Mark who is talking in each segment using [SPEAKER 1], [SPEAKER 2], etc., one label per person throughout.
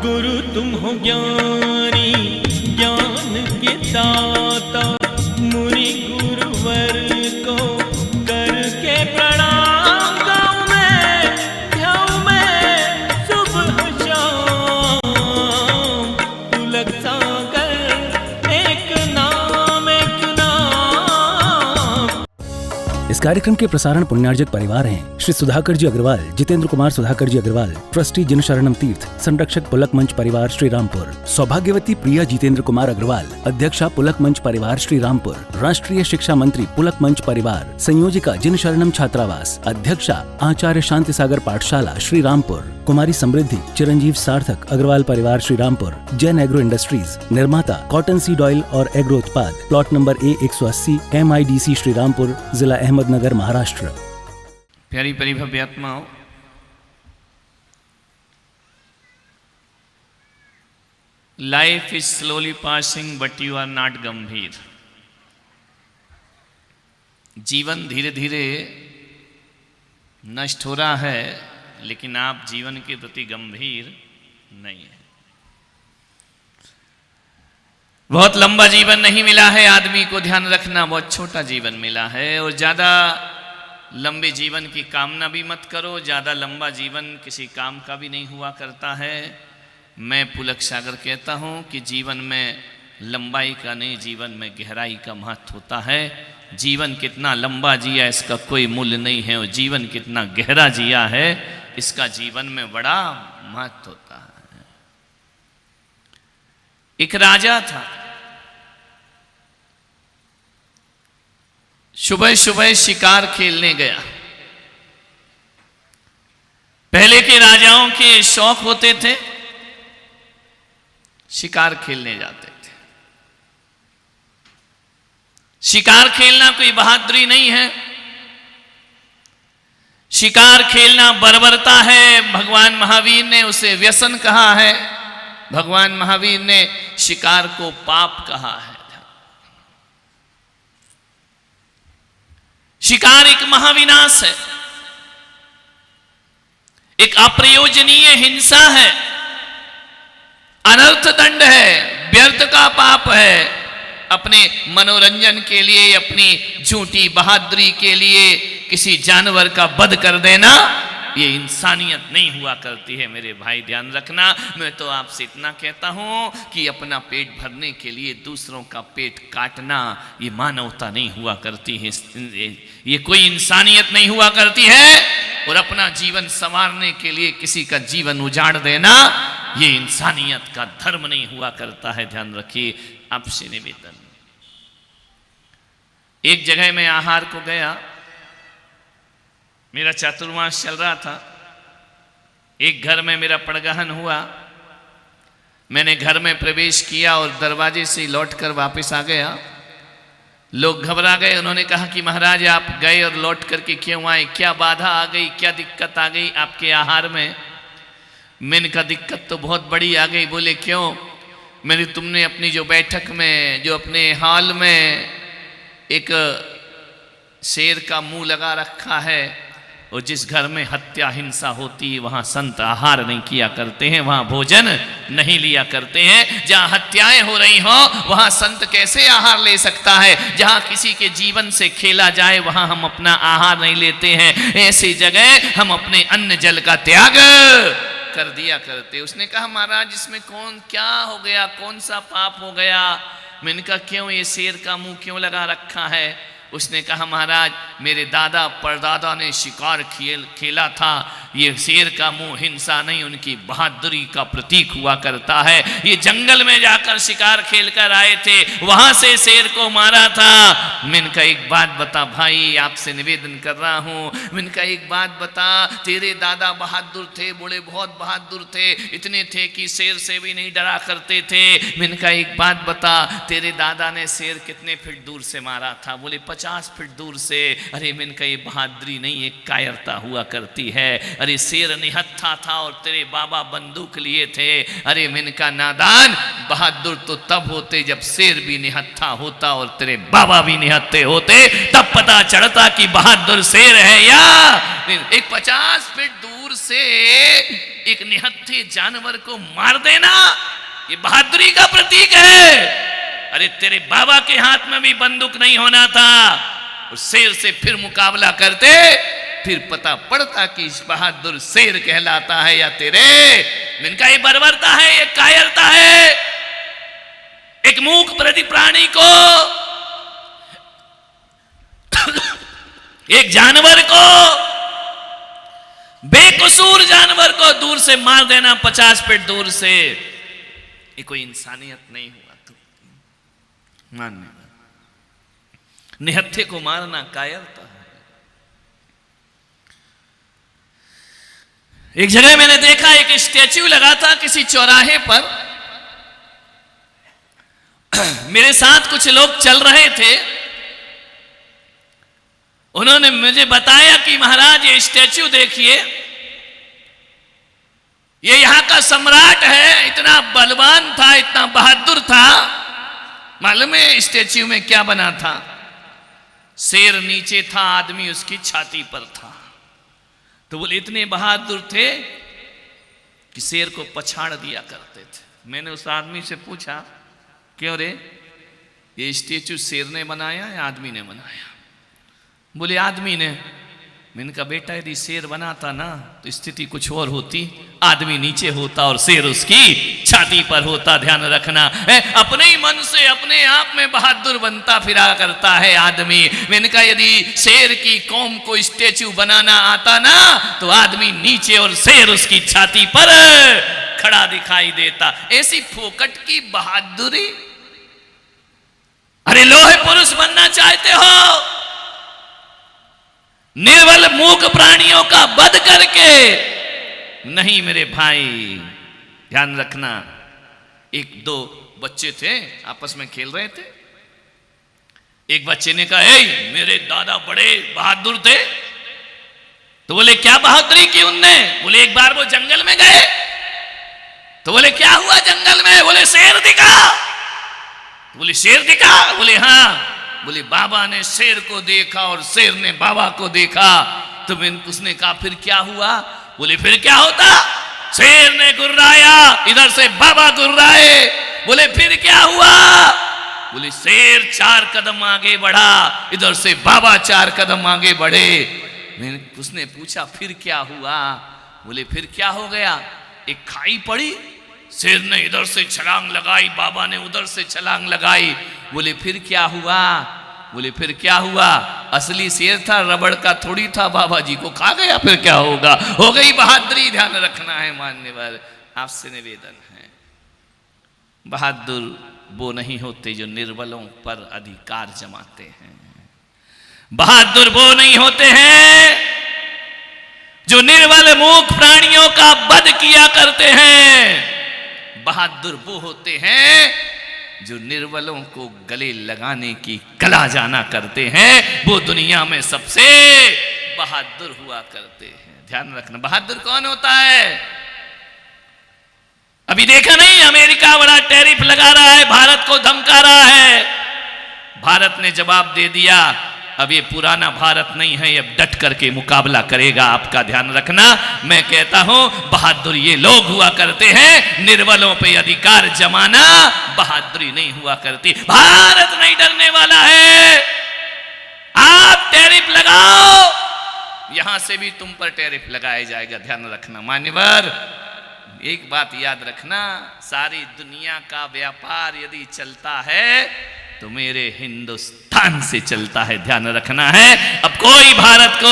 [SPEAKER 1] गुरु तुम हो ज्ञानी ज्ञान के दाता, मुनि गुरुवर को करके प्रणाम गाऊं मैं सुबह शाम। पुलक सागर एक नाम एक नाम।
[SPEAKER 2] इस कार्यक्रम के प्रसारण पुण्यार्जक परिवार हैं श्री सुधाकर जी अग्रवाल, जितेंद्र कुमार सुधाकर जी अग्रवाल, ट्रस्टी जिन शरणम तीर्थ, संरक्षक पुलक मंच परिवार श्री रामपुर, सौभाग्यवती प्रिया जितेंद्र कुमार अग्रवाल, अध्यक्षा पुलक मंच परिवार श्री रामपुर, राष्ट्रीय शिक्षा मंत्री पुलक मंच परिवार, संयोजिका जिन शरणम छात्रावास, अध्यक्षा आचार्य शांति सागर पाठशाला श्री रामपुर, कुमारी समृद्धि चिरंजीव सार्थक अग्रवाल परिवार श्री रामपुर, जैन एग्रो इंडस्ट्रीज, निर्माता कॉटन सीड ऑयल और एग्रो उत्पाद, plot number A180 MIDC Shri Rampur, जिला अहमदनगर, महाराष्ट्र।
[SPEAKER 3] प्यारी परिभव्य आत्माओं, life is slowly passing but you are not गंभीर। जीवन धीरे धीरे नष्ट हो रहा है, लेकिन आप जीवन के प्रति गंभीर नहीं है। बहुत लंबा जीवन नहीं मिला है आदमी को, ध्यान रखना, बहुत छोटा जीवन मिला है। और ज़्यादा लंबे जीवन की कामना भी मत करो, ज़्यादा लंबा जीवन किसी काम का भी नहीं हुआ करता है। मैं पुलक सागर कहता हूँ कि जीवन में लंबाई का नहीं, जीवन में गहराई का महत्व होता है। जीवन कितना लंबा जिया इसका कोई मूल्य नहीं है, और जीवन कितना गहरा जिया है इसका जीवन में बड़ा महत्व होता है। एक राजा था, सुबह सुबह शिकार खेलने गया। पहले के राजाओं के शौक होते थे, शिकार खेलने जाते थे। शिकार खेलना कोई बहादुरी नहीं है, शिकार खेलना बर्बरता है। भगवान महावीर ने उसे व्यसन कहा है, भगवान महावीर ने शिकार को पाप कहा है। शिकार एक महाविनाश है, एक अप्रयोजनीय हिंसा है, अनर्थ दंड है, व्यर्थ का पाप है। अपने मनोरंजन के लिए, अपनी झूठी बहादुरी के लिए किसी जानवर का वध कर देना, ये इंसानियत नहीं हुआ करती है। मेरे भाई ध्यान रखना, मैं तो आपसे इतना कहता हूं कि अपना पेट भरने के लिए दूसरों का पेट काटना, ये मानवता नहीं हुआ करती है, ये कोई इंसानियत नहीं हुआ करती है। और अपना जीवन संवारने के लिए किसी का जीवन उजाड़ देना, ये इंसानियत का धर्म नहीं हुआ करता है। ध्यान रखिए। आपसे निवेदन, एक जगह मैं आहार को गया, मेरा चातुर्मास चल रहा था। एक घर में मेरा पड़गहन हुआ, मैंने घर में प्रवेश किया और दरवाजे से लौटकर वापस आ गया। लोग घबरा गए, उन्होंने कहा कि महाराज आप गए और लौट करके क्यों आए, क्या बाधा आ गई, क्या दिक्कत आ गई आपके आहार में। मैंने कहा दिक्कत तो बहुत बड़ी आ गई। बोले क्यों। मैंने तुमने अपनी जो बैठक में, जो अपने हॉल में एक शेर का मुंह लगा रखा है, और जिस घर में हत्या हिंसा होती है वहाँ संत आहार नहीं किया करते हैं, वहाँ भोजन नहीं लिया करते हैं। जहाँ हत्याएं हो रही हो वहाँ संत कैसे आहार ले सकता है। जहाँ किसी के जीवन से खेला जाए वहाँ हम अपना आहार नहीं लेते हैं। ऐसी जगह हम अपने अन्न जल का त्याग कर दिया करते। उसने कहा महाराज इसमें कौन क्या हो गया, कौन सा पाप हो गया। मैंने कहा क्यों, ये शेर का मुंह क्यों लगा रखा है। उसने कहा महाराज मेरे दादा परदादा ने शिकार खेला था, ये शेर का मुंह हिंसा नहीं उनकी बहादुरी का प्रतीक हुआ करता है। ये जंगल में जाकर शिकार खेल कर आए थे, वहां से शेर को मारा था। मैंने कहा एक बात बता भाई, आपसे निवेदन कर रहा हूं। मैंने कहा एक बात बता, तेरे दादा बहादुर थे, बड़े बहुत बहादुर थे, इतने थे कि शेर से भी नहीं डरा करते थे। मैंने कहा एक बात बता, तेरे दादा ने शेर कितने फीट दूर से मारा था। बोले 50 फीट दूर से। अरे मैंने कहा ये बहादुरी नहीं, एक कायरता हुआ करती है। अरे शेर निहत्था था और तेरे बाबा बंदूक लिए थे। अरे मैंने कहा नादान, बहादुर तो तब होते जब शेर भी निहत्था होता और तेरे बाबा भी निहत्थे होते, तब पता चलता कि बहादुर शेर है या एक 50 फीट दूर से एक निहत्थे जानवर को मार देना ये बहादुरी का प्रतीक है। अरे तेरे बाबा के हाथ में भी बंदूक नहीं होना था, उस शेर से फिर मुकाबला करते, फिर पता पड़ता कि इस बहादुर शेर कहलाता है या तेरे। इनका ये बर्बरता है, ये कायरता है। एक मूक प्रति प्राणी को, एक जानवर को, बेकसूर जानवर को दूर से मार देना 50 फीट दूर से, ये कोई इंसानियत नहीं हुआ। तो मानने निहत्थे को मारना कायरता है। एक जगह मैंने देखा एक स्टैच्यू लगा था किसी चौराहे पर। मेरे साथ कुछ लोग चल रहे थे, उन्होंने मुझे बताया कि महाराज ये स्टैच्यू देखिए, ये यहां का सम्राट है, इतना बलवान था, इतना बहादुर था। मालूम है स्टैच्यू में क्या बना था? शेर नीचे था, आदमी उसकी छाती पर था। तो बोले इतने बहादुर थे कि शेर को पछाड़ दिया करते थे। मैंने उस आदमी से पूछा, क्यों रे, ये स्टैच्यू शेर ने बनाया या आदमी ने बनाया? बोले आदमी ने। मैंने कहा बेटा यदि शेर बनाता ना तो स्थिति कुछ और होती, आदमी नीचे होता और शेर उसकी छाती पर होता। ध्यान रखना, अपने ही मन से अपने आप में बहादुर बनता फिरा करता है आदमी। मैंने कहा यदि शेर की कौम को स्टैच्यू बनाना आता ना तो आदमी नीचे और शेर उसकी छाती पर खड़ा दिखाई देता। ऐसी फोकट की बहादुरी। अरे लोहे पुरुष बनना चाहते हो, निर्बल मूक प्राणियों का वध करके नहीं मेरे भाई। ध्यान रखना, एक दो बच्चे थे आपस में खेल रहे थे। एक बच्चे ने कहा ए मेरे दादा बड़े बहादुर थे। तो बोले क्या बहादुरी की उनने? बोले एक बार वो जंगल में गए। तो बोले क्या हुआ जंगल में? बोले शेर दिखा। बोले शेर दिखा? बोले हाँ। बोले बाबा ने शेर को देखा और शेर ने बाबा को देखा। तो उसने कहा फिर क्या हुआ? बोले फिर क्या होता? शेर ने गुर्राया, इधर से बाबा गुर्राए। बोले फिर क्या हुआ? बोले शेर 4 कदम आगे बढ़ा, इधर से बाबा 4 कदम आगे बढ़े। उसने पूछा फिर क्या हुआ? बोले फिर क्या हो गया? एक खाई पड़ी, शेर ने इधर से छलांग लगाई, बाबा ने उधर से छलांग लगाई। बोले फिर क्या हुआ? बोले फिर क्या हुआ? असली शेर था, रबड़ का थोड़ी था, बाबा जी को खा गया, फिर क्या होगा? हो गई बहादुरी। ध्यान रखना है मान्यवर, आपसे निवेदन है, बहादुर वो नहीं होते जो निर्बलों पर अधिकार जमाते हैं। बहादुर वो नहीं होते हैं जो निर्बल मूक प्राणियों का वध किया करते हैं। बहादुर वो होते हैं जो निर्बलों को गले लगाने की कला जाना करते हैं। वो दुनिया में सबसे बहादुर हुआ करते हैं। ध्यान रखना, बहादुर कौन होता है? अभी देखा नहीं, अमेरिका बड़ा टैरिफ लगा रहा है, भारत को धमका रहा है। भारत ने जवाब दे दिया, अब ये पुराना भारत नहीं है, अब डट करके मुकाबला करेगा। आपका ध्यान रखना, मैं कहता हूं बहादुर ये लोग हुआ करते हैं, निर्बलों पे अधिकार जमाना बहादुरी नहीं हुआ करती। भारत नहीं डरने वाला है। आप टैरिफ लगाओ, यहां से भी तुम पर टैरिफ लगाया जाएगा। ध्यान रखना मान्यवर, एक बात याद रखना, सारी दुनिया का व्यापार यदि चलता है तो मेरे हिंदुस्तान से चलता है। ध्यान रखना है, अब कोई भारत को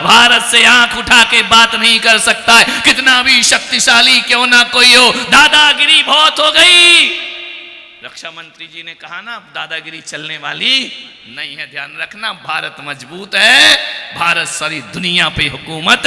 [SPEAKER 3] भारत से आंख उठा के बात नहीं कर सकता है, कितना भी शक्तिशाली क्यों ना कोई हो। दादागिरी बहुत हो गई। रक्षा मंत्री जी ने कहा ना, दादागिरी चलने वाली नहीं है। ध्यान रखना, भारत मजबूत है, भारत सारी दुनिया पे हुकूमत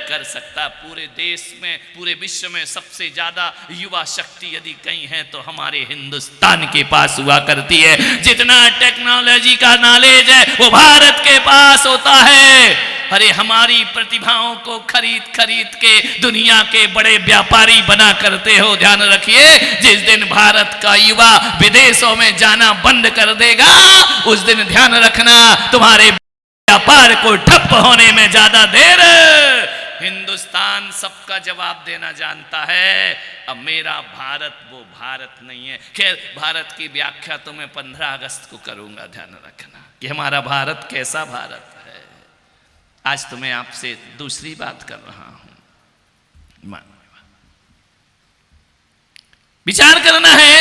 [SPEAKER 3] कर सकता। पूरे देश में, पूरे विश्व में सबसे ज्यादा युवा शक्ति यदि कहीं है तो हमारे हिंदुस्तान के पास हुआ करती है। जितना टेक्नोलॉजी का नॉलेज है वो भारत के पास होता है। अरे हमारी प्रतिभाओं को खरीद खरीद के दुनिया के बड़े व्यापारी बना करते हो। ध्यान रखिए, जिस दिन भारत का युवा विदेशों में जाना बंद कर देगा, उस दिन ध्यान रखना तुम्हारे व्यापार को ठप होने में ज्यादा देर हिंदुस्तान सबका जवाब देना जानता है। अब मेरा भारत वो भारत नहीं है। खैर, भारत की व्याख्या तो मैं 15 अगस्त को करूंगा, ध्यान रखना कि हमारा भारत कैसा भारत है। आज तो मैं आपसे दूसरी बात कर रहा हूं। विचार करना है,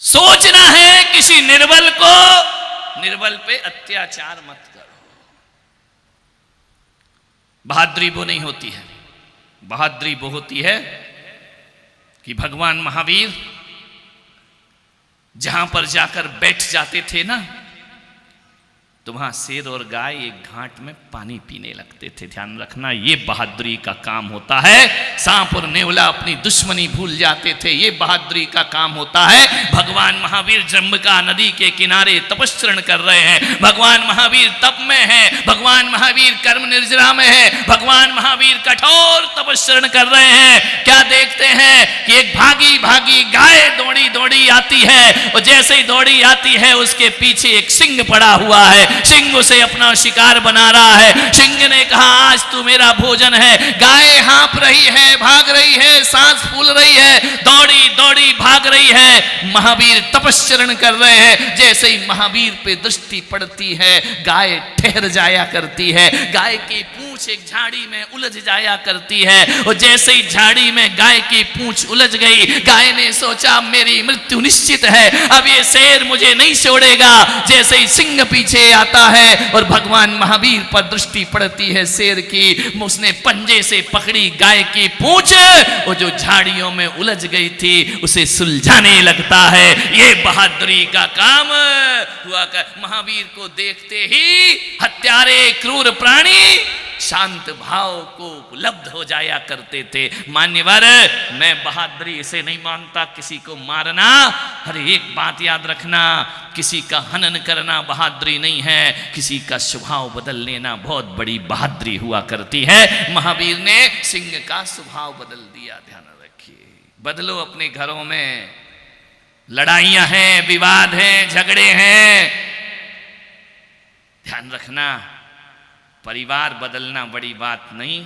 [SPEAKER 3] सोचना है, किसी निर्बल पे अत्याचार मत करो। बहादुरी वो नहीं होती है, बहादुरी वो होती है कि भगवान महावीर जहां पर जाकर बैठ जाते थे ना, तो वहां शेर और गाय एक घाट में पानी पीने लगते थे। ध्यान रखना, ये बहादुरी का काम होता है। सांप और नेवला अपनी दुश्मनी भूल जाते थे, ये बहादुरी का काम होता है। भगवान महावीर जम्बका नदी के किनारे तपस्रण कर रहे हैं, भगवान महावीर तप में है, भगवान महावीर कर्म निर्जरा में है, भगवान महावीर कठोर तपस्रण कर रहे हैं। क्या देखते हैं कि एक भागी भागी गाय दौड़ी दौड़ी आती है, और जैसे ही दौड़ी आती है उसके पीछे एक सिंह पड़ा हुआ है, सिंह उसे अपना शिकार बना रहा है। सिंह ने कहा, आज तू मेरा भोजन है। गाय हाँप रही है, भाग रही है, सांस फूल रही है, दौड़ी दौड़ी भाग रही है। महावीर तपस्चरण कर रहे हैं। जैसे ही महावीर पे दृष्टि पड़ती है, गाय ठहर जाया करती है, गाय की पूंछ एक झाड़ी में उलझ जाया करती है। और जैसे ही झाड़ी में गाय की पूंछ उलझ गई, गाय ने सोचा मेरी मृत्यु निश्चित है, अब ये शेर मुझे नहीं छोड़ेगा। जैसे ही सिंह पीछे आता है और भगवान महावीर पर दृष्टि पड़ती है शेर की, उसने पंजे से पकड़ी गाय की पूंछ, और जो झाड़ियों में उलझ गई थी उसे सुलझाने लगता है। ये बहादुरी का काम हुआ कर। महावीर को देखते ही हत्यारे क्रूर प्राणी शांत भाव को उपलब्ध हो जाया करते थे। मान्यवर, मैं बहादुरी इसे नहीं मानता किसी को मारना। हर एक बात याद रखना, किसी का हनन करना बहादुरी नहीं है, किसी का स्वभाव बदल लेना बहुत बड़ी बहादुरी हुआ करती है। महावीर ने सिंह का स्वभाव बदल दिया। ध्यान रखिए, बदलो अपने घरों में। लड़ाइयां हैं, विवाद हैं, झगड़े हैं, ध्यान रखना। परिवार बदलना बड़ी बात नहीं,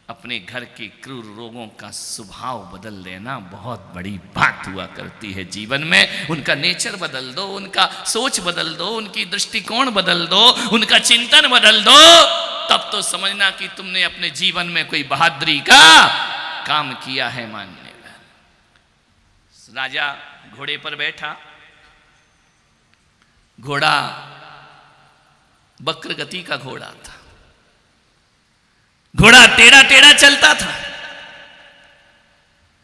[SPEAKER 3] अपने घर के क्रूर लोगों का स्वभाव बदल लेना बहुत बड़ी बात हुआ करती है जीवन में। उनका नेचर बदल दो, उनका सोच बदल दो, उनकी दृष्टिकोण बदल दो, उनका चिंतन बदल दो, तब तो समझना कि तुमने अपने जीवन में कोई बहादुरी का काम किया है। मानने राजा घोड़े पर बैठा, घोड़ा वक्र गति का घोड़ा था, घोड़ा टेढ़ा टेढ़ा चलता था,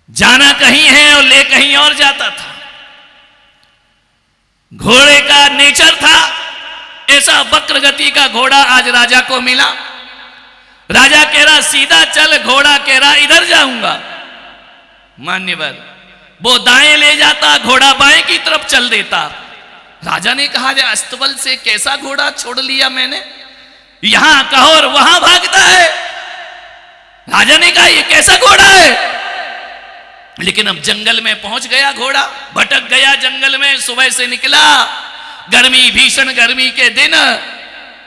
[SPEAKER 3] जाना कहीं है और ले कहीं और जाता था। घोड़े का नेचर था ऐसा। वक्र गति का घोड़ा आज राजा को मिला। राजा कह रहा सीधा चल, घोड़ा कह रहा इधर जाऊंगा। मान्यवर, वो दाएं ले जाता, घोड़ा बाएं की तरफ चल देता। राजा ने कहा, अस्तबल से कैसा घोड़ा छोड़ लिया मैंने, यहां कहो और वहां भागता है। राजा ने कहा, ये कैसा घोड़ा है। लेकिन अब जंगल में पहुंच गया घोड़ा, भटक गया जंगल में। सुबह से निकला, गर्मी, भीषण गर्मी के दिन,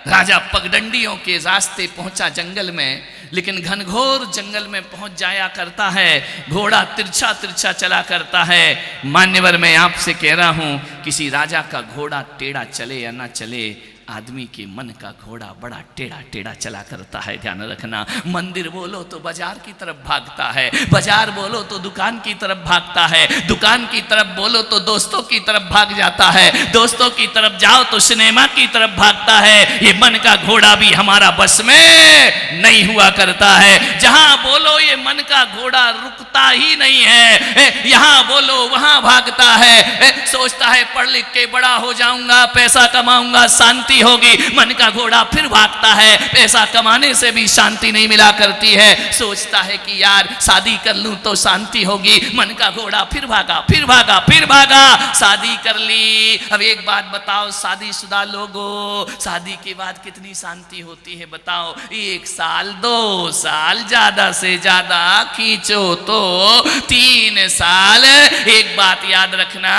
[SPEAKER 3] राजा पगडंडियों के रास्ते पहुंचा जंगल में। लेकिन घनघोर जंगल में पहुंच जाया करता है, घोड़ा तिरछा तिरछा चला करता है। मान्यवर, मैं आपसे कह रहा हूं, किसी राजा का घोड़ा टेढ़ा चले या ना चले, आदमी के मन का घोड़ा बड़ा टेढ़ा टेढ़ा चला करता है। ध्यान रखना, मंदिर बोलो तो बाजार की तरफ भागता है, बाजार बोलो तो दुकान की तरफ भागता है, दुकान की तरफ बोलो तो दोस्तों की तरफ भाग जाता है, दोस्तों की तरफ जाओ तो सिनेमा की तरफ भागता है। ये मन का घोड़ा भी हमारा बस में नहीं हुआ करता है। जहां बोलो ये मन का घोड़ा रुकता ही नहीं है, यहां बोलो वहां भागता है। सोचता है पढ़ लिख के बड़ा हो जाऊंगा, पैसा कमाऊंगा, शांति होगी। मन का घोड़ा फिर भागता है, पैसा कमाने से भी शांति नहीं मिला करती है। सोचता है कि यार शादी कर लूं तो शांति होगी। मन का घोड़ा फिर भागा, फिर भागा, फिर भागा, शादी कर ली। अब एक बात बताओ, शादीशुदा लोगों, शादी के बाद कितनी शांति होती है बताओ? 1 साल, 2 साल, ज्यादा से ज्यादा खींचो तो 3 साल। एक बात याद रखना,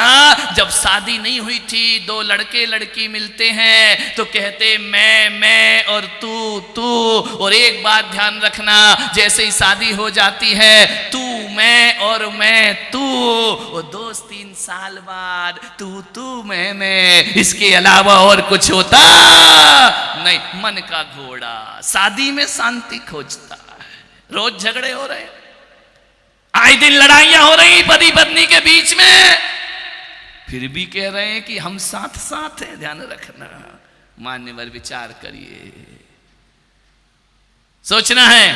[SPEAKER 3] जब शादी नहीं हुई थी, 2 लड़के लड़की मिलते हैं, तो कहते मैं और तू। और एक बात ध्यान रखना, जैसे ही शादी हो जाती है तू मैं और मैं तू, और 2-3 साल बाद तू मैं, इसके अलावा और कुछ होता नहीं। मन का घोड़ा शादी में शांति खोजता है। रोज झगड़े हो रहे, आए दिन लड़ाइयां हो रही पति पत्नी के बीच में, फिर भी कह रहे हैं कि हम साथ साथ हैं। ध्यान रखना, मान्यवर विचार करिए, सोचना है।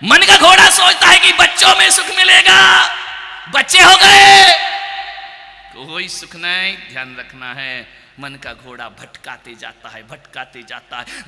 [SPEAKER 3] मन का घोड़ा सोचता है कि बच्चों में सुख मिलेगा, बच्चे हो गए कोई सुख नहीं। ध्यान रखना है, मन का घोड़ा भटकाते जाता है।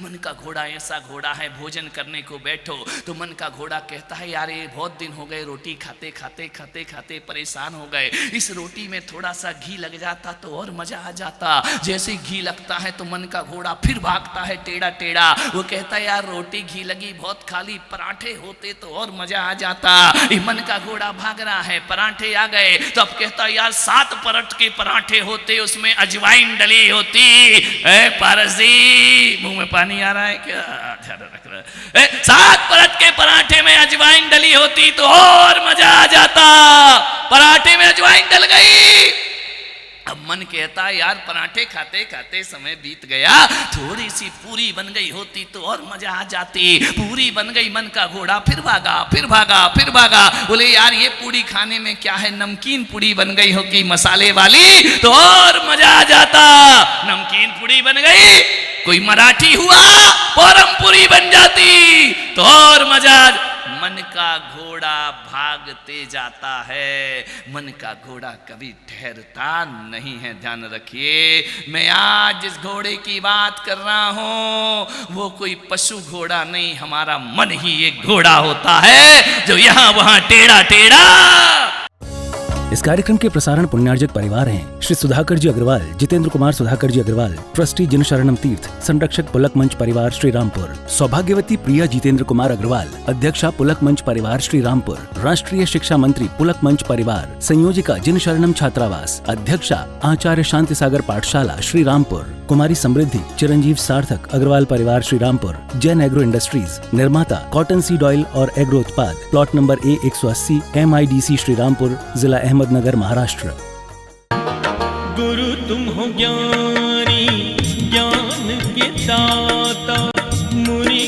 [SPEAKER 3] मन का घोड़ा ऐसा घोड़ा है, भोजन करने को बैठो तो मन का घोड़ा कहता है यार ये बहुत दिन हो गए रोटी खाते परेशान हो गए, इस रोटी में थोड़ा सा घी लग जाता तो और मजा आ जाता। जैसे घी लगता है तो मन का घोड़ा फिर भागता है टेढ़ा। वो कहता है यार रोटी घी लगी बहुत खाली, पराठे होते तो और मजा आ जाता। ये मन का घोड़ा भाग रहा है, पराठे आ गए तो अब कहता है यार 7 परत के पराठे होते, उसमें अजवाइन डली होती। पारस जी मुंह में पानी आ रहा है क्या? ध्यान रख रहा है। 7 परत के पराठे में अजवाइन डली होती तो और मजा आ जाता। पराठे में अजवाइन डल गई। अब मन कहता है यार पराठे खाते समय बीत गया, थोड़ी सी पूरी बन गई होती तो और मजा आ जाती। पूरी बन गई, मन का घोड़ा फिर भागा। बोले यार ये पूरी खाने में क्या है, नमकीन पूरी बन गई होगी मसाले वाली तो और मजा आ जाता। नमकीन पूरी बन गई, कोई मराठी हुआ परम पूरी बन जाती तो और मजा। मन का घोड़ा भागते जाता है, मन का घोड़ा कभी ठहरता नहीं है। ध्यान रखिए, मैं आज जिस घोड़े की बात कर रहा हूं वो कोई पशु घोड़ा नहीं, हमारा मन ही एक घोड़ा होता है जो यहां वहां टेढ़ा।
[SPEAKER 2] इस कार्यक्रम के प्रसारण पुण्यार्जक परिवार हैं श्री सुधाकर जी अग्रवाल, जितेंद्र कुमार सुधाकर जी अग्रवाल, ट्रस्टी जिन शरणम तीर्थ, संरक्षक पुलक मंच परिवार श्री रामपुर, सौभाग्यवती प्रिया जितेंद्र कुमार अग्रवाल, अध्यक्षा पुलक मंच परिवार श्री रामपुर, राष्ट्रीय शिक्षा मंत्री पुलक मंच परिवार, संयोजिका जिन शरणम छात्रावास, अध्यक्षा आचार्य शांति सागर पाठशाला श्री रामपुर, कुमारी समृद्धि चिरंजीव सार्थक अग्रवाल परिवार श्री रामपुर, जैन एग्रो इंडस्ट्रीज, निर्माता कॉटन सीड ऑयल और एग्रो उत्पाद, plot number A180 MIDC Shri Rampur, जिला अहमदनगर, महाराष्ट्र।
[SPEAKER 1] गुरु तुम हो ज्ञानी, ज्ञान के दाता, मुनि